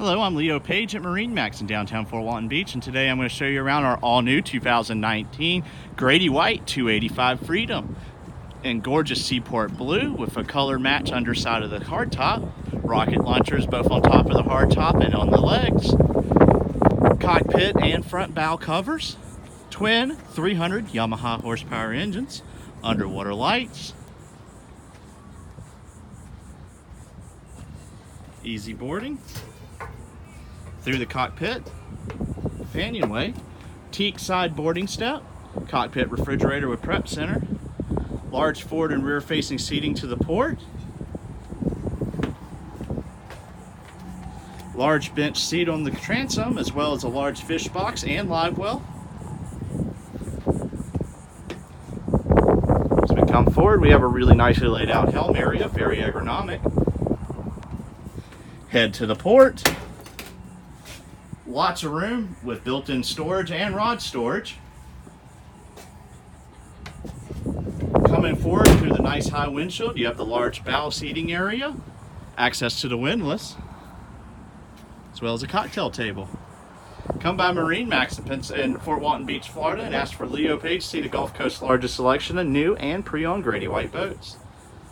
Hello, I'm Leo Page at MarineMax in downtown Fort Walton Beach, and today I'm going to show you around our all-new 2019 Grady-White 285 Freedom in gorgeous seaport blue with a color match underside of the hardtop, rocket launchers both on top of the hardtop and on the legs, cockpit and front bow covers, twin 300 Yamaha horsepower engines, underwater lights, easy boarding through the cockpit, companionway, teak side boarding step, cockpit refrigerator with prep center, large forward and rear facing seating to the port, large bench seat on the transom, as well as a large fish box and live well. As we come forward, we have a really nicely laid out helm area, very ergonomic. Head to the port. Lots of room with built-in storage and rod storage. Coming forward through the nice high windshield, you have the large bow seating area, access to the windlass, as well as a cocktail table. Come by MarineMax in Fort Walton Beach, Florida, and ask for Leo Page to see the Gulf Coast's largest selection of new and pre-owned Grady-White boats.